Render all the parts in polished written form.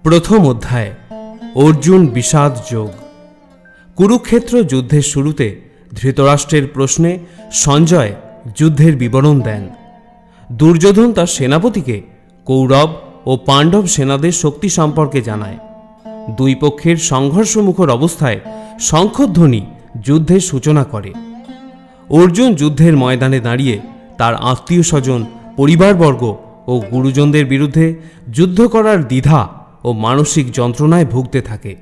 প্রথম অধ্যায় অর্জুন বিষাদ যোগ। কুরুক্ষেত্র যুদ্ধের শুরুতে ধৃতরাষ্ট্রের প্রশ্নে সঞ্জয় যুদ্ধের বিবরণ দেন। দুর্যোধন তার সেনাপতিকে কৌরব ও পাণ্ডব সেনাদের শক্তি সম্পর্কে জানায়। দুই পক্ষের সংঘর্ষমুখর অবস্থায় শঙ্খধ্বনি যুদ্ধের সূচনা করে। অর্জুন যুদ্ধের ময়দানে দাঁড়িয়ে তার আত্মীয় স্বজন, পরিবারবর্গ ও গুরুজনদের বিরুদ্ধে যুদ্ধ করার দ্বিধা ও মানসিক যন্ত্রণায় ভুগতে থাকে।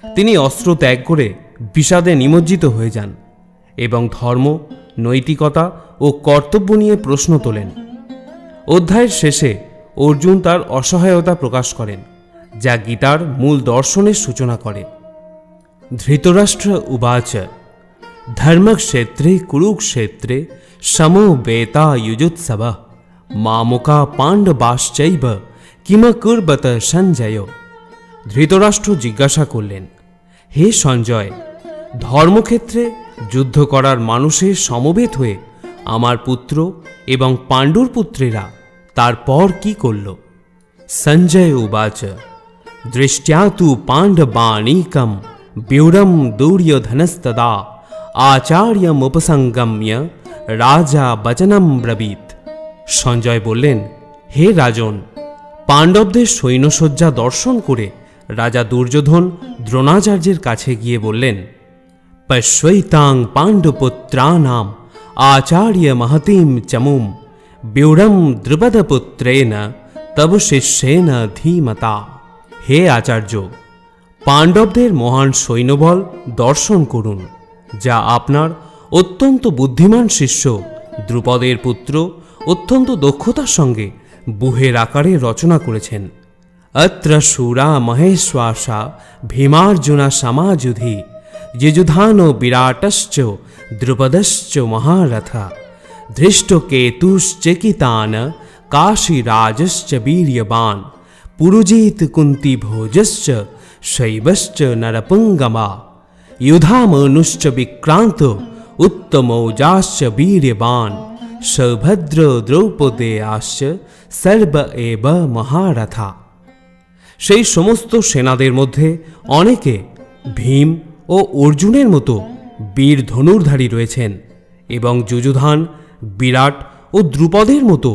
তিনি অস্ত্র ত্যাগ করে বিষাদে নিমজ্জিত হয়ে যান এবং ধর্ম, নৈতিকতা ও কর্তব্য নিয়ে প্রশ্ন তোলেন। অধ্যায়ের শেষে অর্জুন তার অসহায়তা প্রকাশ করেন, যা গীতার মূল দর্শনের সূচনা করে। ধৃতরাষ্ট্র উবাচ ধর্মক্ষেত্রে কুরুক্ষেত্রে সমবেতা যুজুৎসবঃ মামুকা পাণ্ডবাশ্চৈব কিমকুর্বত সঞ্জয়। ধৃতরাষ্ট্র জিজ্ঞাসা করলেন, হে সঞ্জয়, ধর্মক্ষেত্রে যুদ্ধ করার মানুষের সমবেত হয়ে আমার পুত্র এবং পাণ্ডুর পুত্রেরা তারপর কি করল? সঞ্জয় উবাচ দৃষ্ট্যা তু পাণ্ডবানীকম ব্যুরম দুর্যোধনস্তদা আচার্যমুপসঙ্গম্য রাজা বচনম ব্রবীত। সঞ্জয় বললেন, হে রাজন, পাণ্ডবদের সৈন্যসজ্জা দর্শন করে রাজা দুর্যোধন দ্রোণাচার্যের কাছে গিয়ে বললেন, পশ্যৈতাং পাণ্ডুপুত্রানাম আচার্য মহতিম চমুম ব্যুরম দ্রুপদপুত্রেণ তব শিষ্যেন ধীমতা। হে আচার্য, পাণ্ডবদের মহান সৈন্যবল দর্শন করুন, যা আপনার অত্যন্ত বুদ্ধিমান শিষ্য দ্রুপদের পুত্র অত্যন্ত দক্ষতার সঙ্গে বুহের আকারে রচনা করেছেন। অত্র শূরা মহেশ্বাসা ভীমার্জুনা সমাযুধি যুযুধান বিরাটশ্চ দ্রুপদশ্চ মহারথা ধৃষ্টকেতুশ্চকিতান কাশীরাজশ্চ বীর্যবান পুরুজিত কুন্তিভোজশ্চ শৈবশ্চ নরপুঙ্গমা युधामनुश्च विक्रांत उत्तमौजाश्च वीर्यवान सौभद्र द्रौपदेयाश्च सर्व एव महारथा। সেই সমস্ত সেনাদের মধ্যে অনেকে ভীম ও অর্জুনের মতো বীর ধনুর্ধারী রয়েছেন এবং যুযুধান, বিরাট ও দ্রুপদের মতো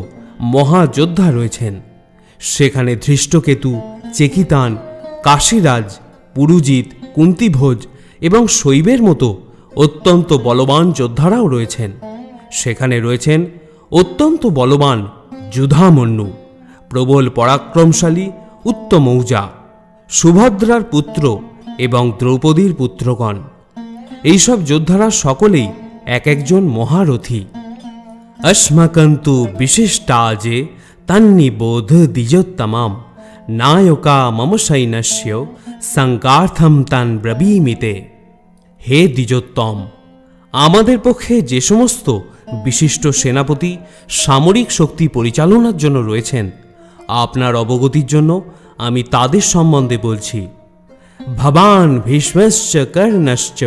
মহাযোদ্ধা রয়েছেন। সেখানে ধৃষ্টকেতু, চেকিতান, কাশীরাজ, পুরুজিত, কুন্তিভোজ এবং শৈবের মতো অত্যন্ত বলবান যোদ্ধারাও রয়েছেন। সেখানে রয়েছেন অত্যন্ত বলবান যুধামন্যু, প্রবল পরাক্রমশালী উত্তমৌজা, সুভদ্রার পুত্র এবং দ্রৌপদীর পুত্রগণ। এইসব যোদ্ধারা সকলেই এক একজন মহারথী। अस्मकन्तु विशिष्टाजे तन्निबोध द्विजोत्तमं नायका मम सैन्यस्य संकार्थम तान ब्रवीमिते। হে দ্বিজোত্তম, আমাদের পক্ষে যে সমস্ত বিশিষ্ট সেনাপতি সামরিক শক্তি পরিচালনার জন্য রয়েছেন, আপনার অবগতির জন্য আমি তাদের সম্বন্ধে বলছি। ভবান ভীষ্মশ্চ কর্ণশ্চ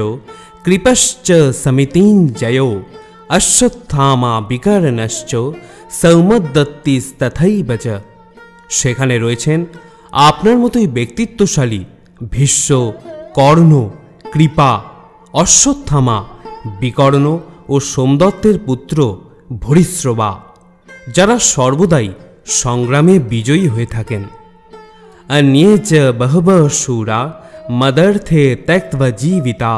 কৃপশ্চ সমিতিঞ্জয়ো অশ্বত্থামা বিকর্ণশ্চ সৌমদত্তিস্তথৈব চ। সেখানে রয়েছেন আপনার মতোই ব্যক্তিত্বশালী ভীষ্ম, কর্ণ, কৃপা, অশ্বত্থামা, বিকর্ণ ও সোমদত্তের পুত্র ভূরিশ্রবা, যারা সর্বদাই সংগ্রামে বিজয়ী হয়ে থাকেন। अन्ये च बहवः शूरा मदर्थे त्यक्त्वा जीविता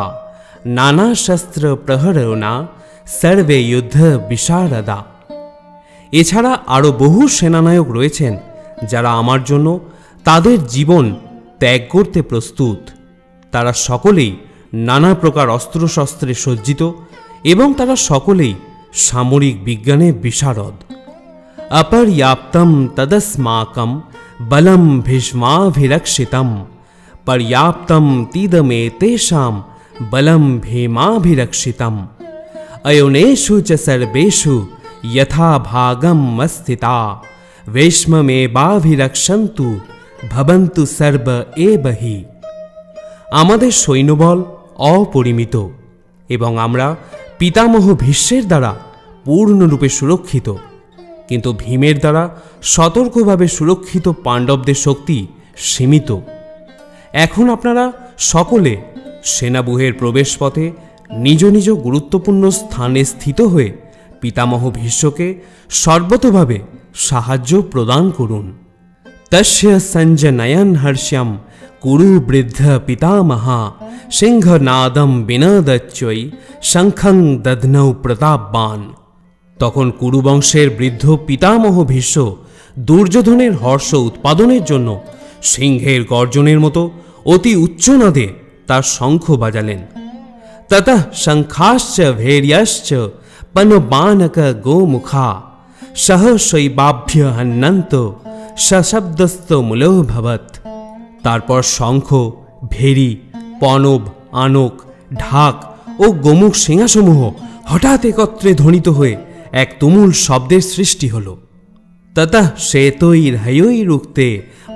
नाना शस्त्र प्रहरणा सर्वे युद्ध विशारदा। এছাড়া আরও বহু সেনানায়ক রয়েছেন যারা আমার জন্য তাদের জীবন ত্যাগ করতে প্রস্তুত। তারা সকলেই নানা প্রকার অস্ত্রশস্ত্রে সজ্জিত এবং তারা সকলেই সামরিক বিজ্ঞানে বিশারদ। অপর্যাপ্তম তদস্মাকম বলম ভীষ্মাভিরক্ষিতম পর্যাপ্তম তিদমে তেষাম বলম ভীমাভিরক্ষিতম অয়োনেষু চ সর্বেষু यथा भागम स्थिता ভীষ্মমেবাভিরক্ষন্তু ভবন্তু সর্ব এবহি। আমাদের সৈন্যবল অপরিমিত এবং আমরা পিতামহ ভীষ্মের দ্বারা পূর্ণরূপে সুরক্ষিত, কিন্তু ভীমের দ্বারা সতর্কভাবে সুরক্ষিত পাণ্ডবদের শক্তি সীমিত। এখন আপনারা সকলে সেনাবুহের প্রবেশপথে নিজ নিজ গুরুত্বপূর্ণ স্থানে স্থিত হয়ে পিতামহ ভীষ্মকে সর্বতোভাবে সাহায্য প্রদান করুন। তস্য সঞ্জনয়ন হর্ষ্যম কুরু বৃদ্ধ পিতামহা সিংহনাদম বিনদচ্চৈ শঙ্খং দধ্নৌ প্রতাপবান। তখন কুরুবংশের বৃদ্ধ পিতামহ ভীষ্ম দুর্যোধনের হর্ষ উৎপাদনের জন্য সিংহের গর্জনের মতো অতি উচ্চনাদে তার শঙ্খ বাজালেন। ততঃ শঙ্খাশ্চ ভের্যশ্চ পনবানক গোমুখা সহ শৈবাভ্য হন্নন্ত সশব্দস্ত মূলভবৎ। তারপর শঙ্খ, ভেরি, পনব, আনক, ঢাক ও গোমুখ সিংহাসমূহ হঠাৎ একত্রে ধ্বনিত হয়ে এক তুমুল শব্দের সৃষ্টি হল। ততঃ শ্বেতৈর্হয়ৈরুক্তে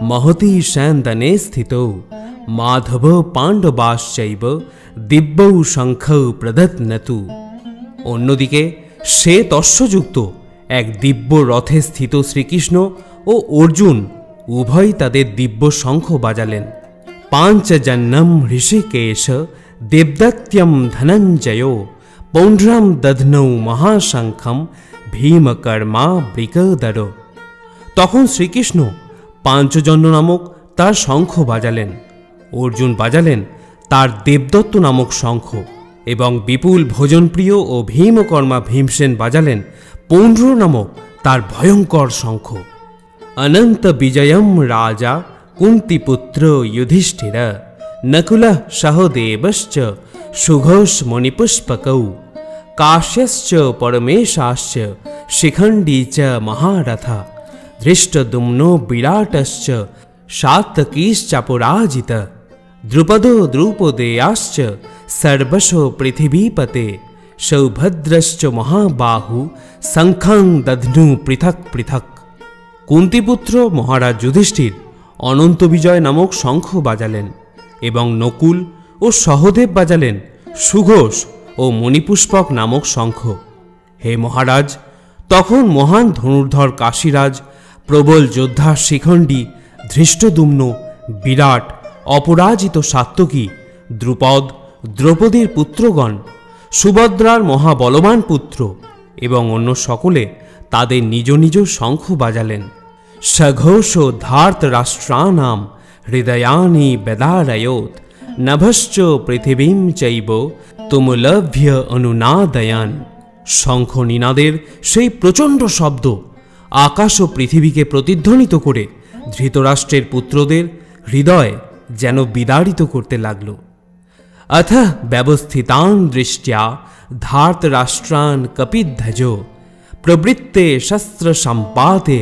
মহতি স্যান্দনে স্থিতৌ মাধব পাণ্ডবাশ্চৈব দিব্যৌ শঙ্খৌ প্রদত্নতু। অন্যদিকে শ্বেত অশ্বযুক্ত এক দিব্য রথে স্থিত শ্রীকৃষ্ণ ও অর্জুন উভয় তাদের দিব্য শঙ্খ বাজালেন। পাঞ্চজন্যম ঋষিকেশ দেবদত্যম ধনঞ্জয় পৌণ্ড্রম দধ্নৌ মহাশঙ্খম ভীমকর্মা বৃকদর। তখন শ্রীকৃষ্ণ পাঞ্চজন্য নামক তার শঙ্খ বাজালেন, অর্জুন বাজালেন তার দেবদত্ত নামক শঙ্খ এবং বিপুল ভোজনপ্রিয় ও ভীমকর্মা ভীমসেন বাজালেন পৌণ্ড্র নামক তার ভয়ঙ্কর শঙ্খ। অনন্ত বিজয়ম রাজা কুন্তিপুত্র যুধিষ্ঠির নকুল সহদেবশ্চ সুঘোষ মণিপুষ্পকৌ কাশ্যশ্চ পরমেশাশ্চ শিখণ্ডী চ মহারথ ধৃষ্টদ্যুম্নো বিরাটশ্চ সাত্যকীশ্চাপরাজিত দ্রুপদো দ্রৌপদেয়াশ্চ সর্বশো পৃথিবীপতে সৌভদ্রশ্চ মহাবাহু শঙ্খং দধ্নু পৃথক পৃথক। কুন্তিপুত্র মহারাজ যুধিষ্ঠির অনন্ত বিজয় নামক শঙ্খ বাজালেন এবং নকুল ও সহদেব বাজালেন সুঘোষ ও মণিপুষ্পক নামক শঙ্খ। হে মহারাজ, তখন মহান ধনুর্ধর কাশীরাজ, প্রবল যোদ্ধা শিখণ্ডী, ধৃষ্টদ্যুম্ন, বিরাট, অপরাজিত সাত্যকী, দ্রুপদ, দ্রৌপদীর পুত্রগণ, সুভদ্রার মহাবলবান পুত্র এবং অন্য সকলে তাদের নিজ নিজ শঙ্খ বাজালেন। সঘোষ ধার্ত রাষ্ট্রানাম হৃদয়ানি বেদারয়োত নভশ্চ পৃথিবীম চৈব তুমুলভ্য অনুনাদয়ান। শঙ্খ নিনাদের সেই প্রচণ্ড শব্দ আকাশ ও পৃথিবীকে প্রতিধ্বনিত করে ধৃতরাষ্ট্রের পুত্রদের হৃদয় যেন বিদারিত করতে লাগল। अथ व्यवस्थितान् दृष्ट्या धार्तराष्ट्रान् कपिध्वज प्रवृत्ते शस्त्र सम्पाते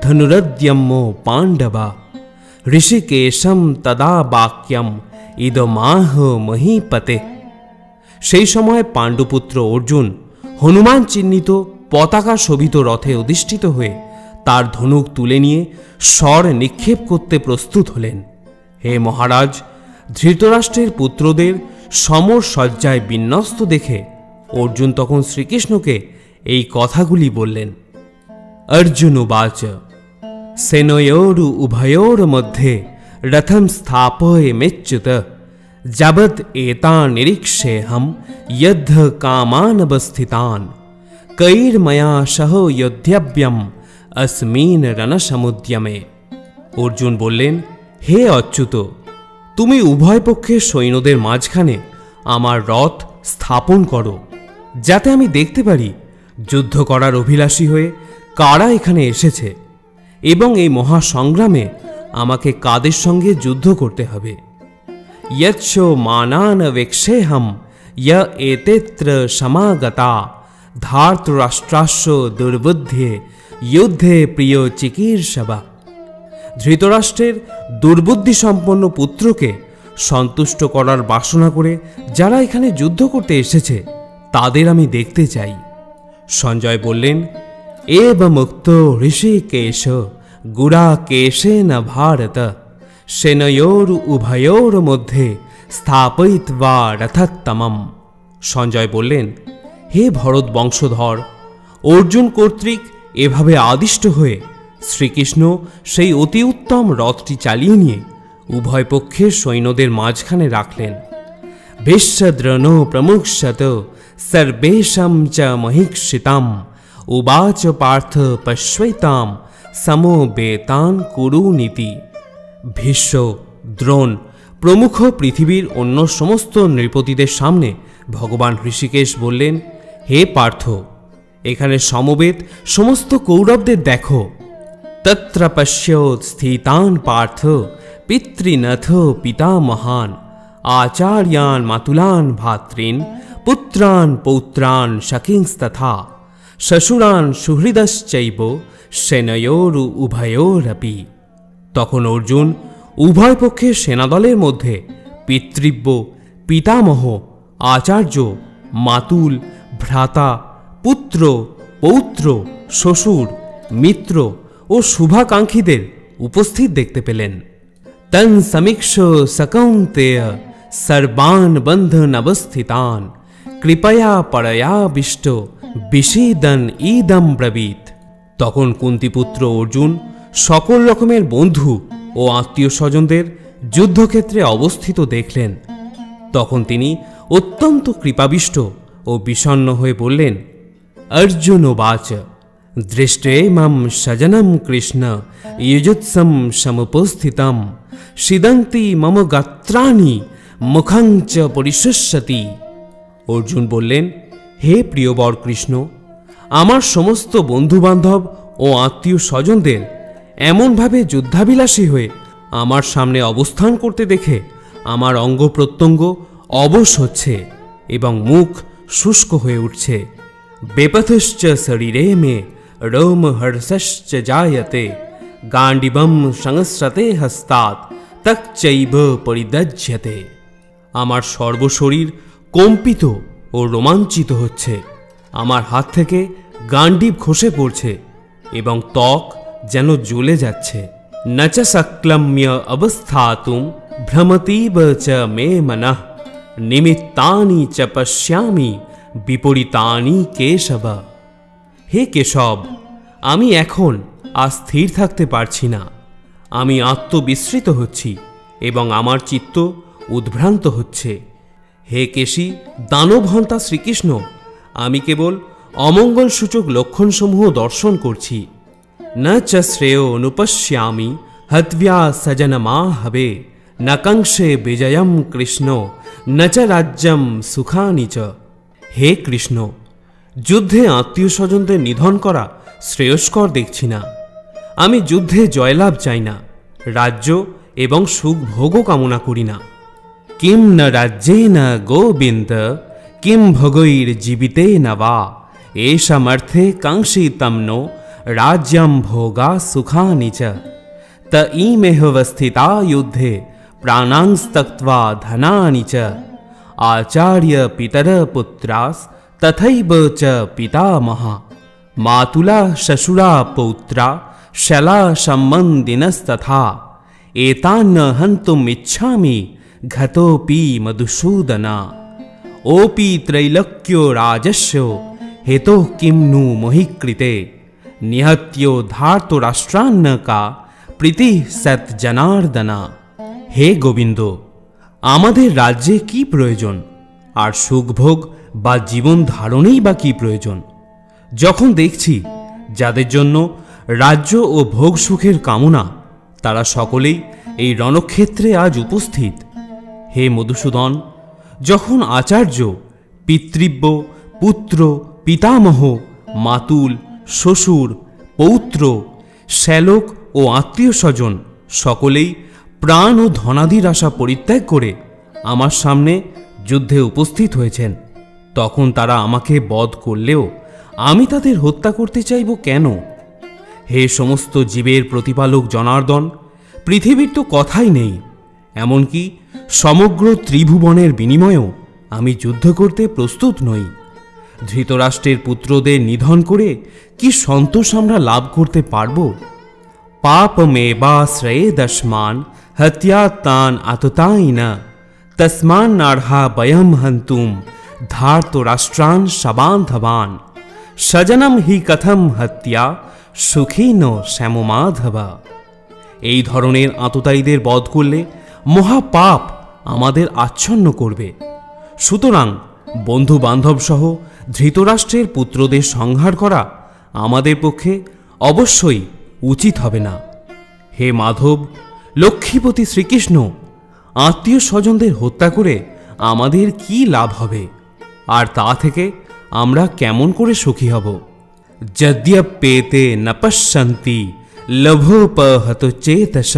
धनुरद्यम्मो पाण्डवा ऋषिकेशं तदा वाक्यम इदमाह महीपते। সেই সময় পাণ্ডুপুত্র অর্জুন হনুমান চিহ্নিত পতাকা শোভিত রথে অধিষ্ঠিত হয়ে তার ধনুক তুলে নিয়ে স্বর নিক্ষেপ করতে প্রস্তুত হলেন। হে মহারাজ, ধৃতরাষ্ট্রের পুত্রদের সমর সজ্জায় বিন্যস্ত দেখে অর্জুন তখন শ্রীকৃষ্ণকে এই কথাগুলি বললেন। অর্জুন উবাচ সেনয়োর উভয়োর মধ্যে রথম স্থাপয় মেচ্যুত যাবৎ এতান নিরীক্ষেহম যদ্ধ কামানবস্থিতান কৈর্ময়া সহ যোদ্ধব্যম अस्मिन् রণসমুদ্যমে। অর্জুন বললেন, হে অচ্যুত, তুমি উভয় পক্ষের সৈন্যদের মাঝখানে আমার রথ স্থাপন করো, যাতে আমি দেখতে পারি যুদ্ধ করার অভিলাষী হয়ে কারা এখানে এসেছে এবং এই মহাসংগ্রামে আমাকে কাদের সঙ্গে যুদ্ধ করতে হবে। यच्च मानान वेक्षेहम य एतेत्र समागता धार्तराष्ट्राश्च दुर्बुद्धे युद्धे प्रिय चिकीर्षवा। ধৃতরাষ্ট্রের দুর্বুদ্ধি সম্পন্ন পুত্রকে সন্তুষ্ট করার বাসনা করে যারা এখানে যুদ্ধ করতে এসেছে তাদের আমি দেখতে চাই। সঞ্জয় বললেন, এবমুক্ত ঋষিকেশ গুড়াকেশেন ভারত সেনয়োর উভয়োর মধ্যে স্থাপয়িত্বা রথোত্তমম। সঞ্জয় বললেন, হে ভরত বংশধর, অর্জুন কর্তৃক এভাবে আদিষ্ট হয়ে শ্রীকৃষ্ণ সেই অতি উত্তম রথটি চালিয়ে নিয়ে উভয় পক্ষের সৈন্যদের মাঝখানে রাখলেন। ভীষ্মদ্রোণ প্রমুক্ষত সর্বেষাং চ মহীক্ষিতাম উবাচ পার্থ পশ্যৈতাম সমবেতান কুরুনীতি। ভীষ্ম, দ্রোণ প্রমুখ পৃথিবীর অন্য সমস্ত নৃপতিদের সামনে ভগবান ঋষিকেশ বললেন, হে পার্থ, এখানে সমবেত সমস্ত কৌরবদের দেখো। তত্র পশ্যত স্থিতান পার্থ পিতৃনথ পিতামহান আচার্যান মাতুলান ভাতৃন পুত্রান পৌত্রান সখিংস্তথা শ্বশুরান সুহৃদশ্চৈব সেনয়োর উভয়োরপি। তখন অর্জুন উভয় পক্ষের সেনাদলের মধ্যে পিতৃব্য, পিতামহ, আচার্য, মাতুল, ভ্রাতা, পুত্র, পৌত্র, শ্বশুর, মিত্র ও শুভাকাঙ্ক্ষীদের উপস্থিত দেখতে পেলেন। তন সমীক্ষ সকৌন্তেয় সর্বান বন্ধনবস্থিতান কৃপয়া পরয়াবিষ্ট বিষেদন ইদম ব্রবীত। তখন কুন্তিপুত্র অর্জুন সকল রকমের বন্ধু ও আত্মীয় স্বজনদের যুদ্ধক্ষেত্রে অবস্থিত দেখলেন। তখন তিনি অত্যন্ত কৃপাবিষ্ট ও বিষণ্ণ হয়ে বললেন, অর্জুনোবাচ দৃষ্টে মাম স্বজনম কৃষ্ণ যুজুৎসম সমুপস্থিতম সিদন্তি মম গাত্রাণি মুখং চ পরিশুষ্যতি। অর্জুন বললেন, হে প্রিয়বর কৃষ্ণ, আমার সমস্ত বন্ধুবান্ধব ও আত্মীয় স্বজনদের এমনভাবে যুদ্ধাবিলাসী হয়ে আমার সামনে অবস্থান করতে দেখে আমার অঙ্গ প্রত্যঙ্গ অবশ হচ্ছে এবং মুখ শুষ্ক হয়ে উঠছে। বেপথশ্চ শরীরে মে রোমহর্ষশ্চ জায়তে গান্ডিবম সংস্রতে হস্তাৎ তচ্চৈব পরিদজ্যতে। আমার সর্বশরীর কম্পিত ও রোমাঞ্চিত হচ্ছে, আমার হাত থেকে গান্ডিব খসে পড়ছে এবং ত্বক যেন জ্বলে যাচ্ছে। ন চ সক্লম্য অবস্থাতুম ভ্রমতীব চ মে মনঃ নিমিত্তানি চ পশ্যামি বিপরীতানি কেশব। হে কেশব, আমি এখন আর স্থির থাকতে পারছি না। আমি আত্মবিস্মৃত হচ্ছি এবং আমার চিত্ত উদ্ভ্রান্ত হচ্ছে। হে কেশী দানবহন্তা শ্রীকৃষ্ণ, আমি কেবল অমঙ্গলসূচক লক্ষণসমূহ দর্শন করছি। ন চ শ্রেয় অনুপশ্যামি হত্ব্যা সজনমাহবে ন কংসে বিজয়ম কৃষ্ণ ন চ রাজ্যম সুখানি চ। হে কৃষ্ণ, যুদ্ধে আত্মীয় স্বজনদের নিধন করা শ্রেয়স্কর দেখছি না। আমি যুদ্ধে জয়লাভ চাই না, রাজ্য এবং সুখ ভোগও কামনা করি না। কিম ন রাজ্যেন গোবিন্দ কিম ভোগৈর জীবিতেন বা এষামর্থে কাঙ্ক্ষিতম নো রাজ্যম ভোগা সুখানি চ। त इमेहवस्थिता युद्धे प्राणांस्तक्त्वा धनानि च आचार्य पितर पुत्रास तथैव च पितामहा मातुला शशुरा पौत्रा शला सम्बन्धिनस्तथा एतान्न हन्तुम् इच्छामि घतोऽपि मधुसूदना। ओपि त्रैलोक्यो राजस्यो हेतोः किं नु मोहिकृते निहत्यो धार्तराष्ट्रान्न का প্রীতি সৎ জনার্দনা। হে গোবিন্দ, আমাদের রাজ্যে কি প্রয়োজন, আর সুখভোগ বা জীবন ধারণেই বা কি প্রয়োজন, যখন দেখছি যাদের জন্য রাজ্য ও ভোগ সুখের কামনা তারা সকলেই এই রণক্ষেত্রে আজ উপস্থিত। হে মধুসূদন, যখন আচার্য, পিতৃব্য, পুত্র, পিতামহ, মাতুল, শ্বশুর, পৌত্র, শ্যালক ও আত্মীয় স্বজন সকলেই প্রাণ ও ধনাদির আশা পরিত্যাগ করে আমার সামনে যুদ্ধে উপস্থিত হয়েছেন, তখন তারা আমাকে বধ করলেও আমি তাদের হত্যা করতে চাইব কেন? হে সমস্ত জীবের প্রতিপালক জনার্দন, পৃথিবীর তো কথাই নেই, এমনকি সমগ্র ত্রিভুবনের বিনিময়েও আমি যুদ্ধ করতে প্রস্তুত নই। ধৃতরাষ্ট্রের পুত্রদের নিধন করে কি সন্তোষ আমরা লাভ করতে পারব? पापमेवाश्रयेदस्मान् हत्या तान् आततायिन तस्मान्नार्हा वयं हन्तुं धार्तराष्ट्रान् शबान्धवान्। सजनं हि कथं हत्या সুখীন শ্যামমাধবা। এই ধরনের আততায়ীদের বধ করলে মহাপাপ আমাদের আচ্ছন্ন করবে। সুতরাং বন্ধু বান্ধব সহ ধৃতরাষ্ট্রের পুত্রদের সংহার করা আমাদের পক্ষে অবশ্যই উচিত হবে না। হে মাধব, লক্ষ্মীপতি শ্রীকৃষ্ণ, আত্মীয় স্বজনদের হত্যা করে আমাদের কি লাভ হবে, আর তা থেকে আমরা কেমন করে সুখী হব? যদ্যপেতে ন পশ্যন্তি লভোপহত চেতস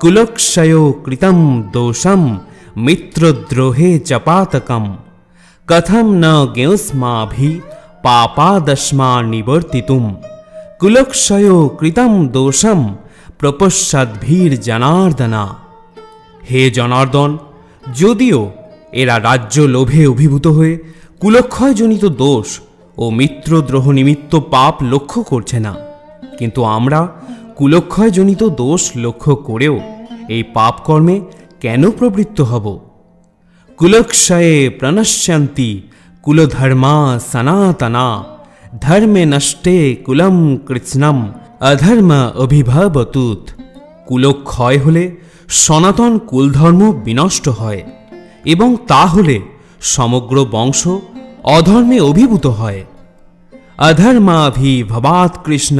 কুলক্ষয়ো কৃতম দোষম মিত্রদ্রোহে চ পাতকম কথম ন জ্ঞেয়স্মাভি পাপাদস্মা নিবর্তিতুম কুলক্ষয়ো কৃতম দোষম প্রপশ্যাদ্ভীর জনার্দনা। হে জনার্দন, যদিও এরা রাজ্য লোভে অভিভূত হয়ে কুলক্ষয়জনিত দোষ ও মিত্রদ্রোহ নিমিত্ত পাপ লক্ষ্য করছে না, কিন্তু আমরা কুলক্ষয়জনিত দোষ লক্ষ্য করেও এই পাপ কর্মে কেন প্রবৃত্ত হব? কুলক্ষয়ে প্রণশ্যন্তি কুলধর্মা সনাতনা ধর্মে নষ্টে কুলম কৃৎস্নম অধর্ম অভিভবতুত। কুলক্ষয় হলে সনাতন কুলধর্ম বিনষ্ট হয়, এবং তা হলে সমগ্র বংশ অধর্মে অভিভূত হয়। অধর্মাভিভবাৎ কৃষ্ণ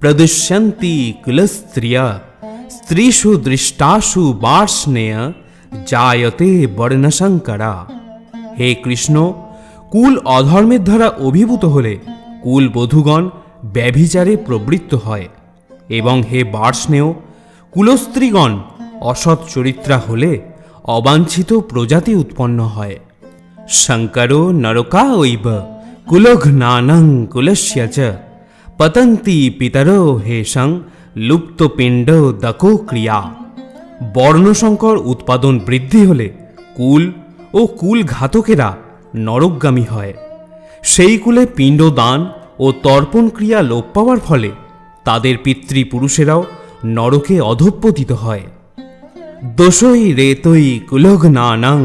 প্রদুষ্যন্তি কুলস্ত্রিয়া স্ত্রীষু দৃষ্টাসু বার্ষ্ণেয় জায়তে বর্ণশঙ্করা। হে কৃষ্ণ, কুল অধর্মের দ্বারা অভিভূত হলে কুল বধূগণ ব্যভিচারে প্রবৃত্ত হয়, এবং হে বার্ষ্ণেয়, কুলস্ত্রীগণ অসৎ চরিত্রা হলে অবাঞ্ছিত প্রজাতি উৎপন্ন হয়। শঙ্করো নরকা ঐব কুলঘ্নানং কুলস্য চ পতন্তি পিতরো হেষং লুপ্তপিণ্ড দকো ক্রিয়া। বর্ণসংকর উৎপাদন বৃদ্ধি হলে কুল ও কুল ঘাতকেরা নরকগামী হয়। সেই কুলে পিণ্ডদান ও তর্পণ ক্রিয়া লোপ পাওয়ার ফলে তাদের পিতৃপুরুষেরাও নরকে অধঃপতিত হয়। দোষই রেতই কুলঘ্নানং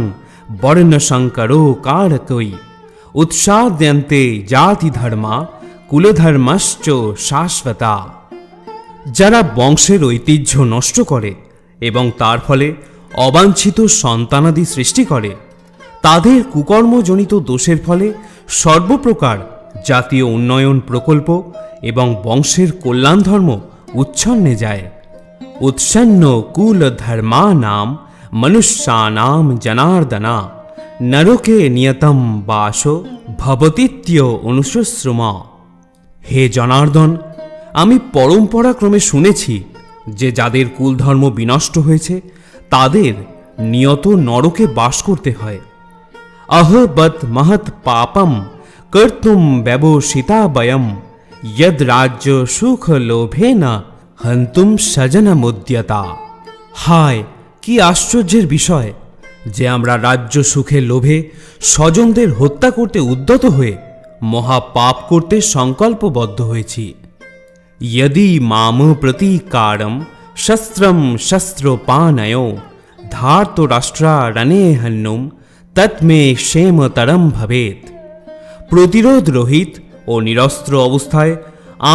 বর্ণশঙ্করো কারকই উৎসাদ্যন্তে জাতি ধর্মা কুলধর্মশ্চ শাশ্বতা। যারা বংশের ঐতিহ্য নষ্ট করে এবং তার ফলে অবাঞ্ছিত সন্তানাদি সৃষ্টি করে, তাদের কুকর্মজনিত দোষের ফলে সর্বপ্রকার জাতীয় উন্নয়ন প্রকল্প এবং বংশের কল্যাণ ধর্ম উচ্ছন্নে যায়। উৎসন্ন কুল ধর্মানাম মনুষ্যানাম জনার্দনা নরকে নিয়তম বাস ভবতীত্য অনুশুশ্রুমা। হে জনার্দন, আমি পরম্পরাক্রমে শুনেছি যে যাদের কুলধর্ম বিনষ্ট হয়েছে তাদের নিয়ত নরকে বাস করতে হয়। অহবৎ মহৎ পাপম কর্তুম ব্যবসিতা বয়ম যদ রাজ্য সুখ লোভেন হন্তুম স্বজনমুদ্যতা। হায়, কি আশ্চর্যের বিষয় যে আমরা রাজ্য সুখের লোভে স্বজনদের হত্যা করতে উদ্যত হয়ে মহাপাপ করতে সংকল্পবদ্ধ হয়েছি। यदि माम प्रतीकारम शस्त्रम शस्त्रोपानयो धार्तराष्ट्रारणे हन्नुम तत्मे क्षेमतरम भवेत। প্রতিরোধ রহিত ও নিরস্ত্র অবস্থায়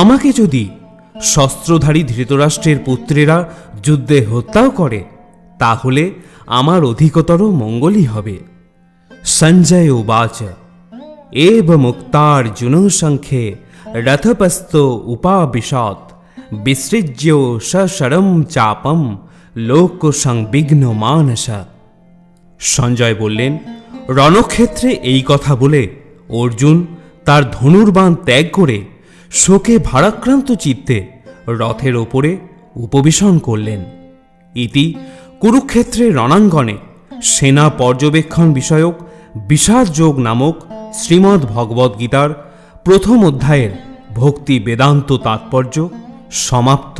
আমাকে যদি শস্ত্রধারী ধৃতরাষ্ট্রের পুত্রেরা যুদ্ধে হত্যাও করে, তাহলে আমার অধিকতর মঙ্গলই হবে। সঞ্জয় উবাচ এব মুক্তার্জুন সংখ্যে রথপস্থ উপাবিশত বিসৃজ্য সশরম চাপম লোক সংবিঘ্ন মানস। সঞ্জয় বললেন, রণক্ষেত্রে এই কথা বলে অর্জুন তার ধনুর্বাণ ত্যাগ করে শোকে ভারাক্রান্ত চিত্তে রথের ওপরে উপবেশন করলেন। ইতি কুরুক্ষেত্রের রণাঙ্গনে সেনা পর্যবেক্ষণ বিষয়ক বিষাদ যোগ নামক শ্রীমদ্ ভগবদ্গীতার প্রথম অধ্যায়ের ভক্তি বেদান্ত তাৎপর্য সমাপ্ত।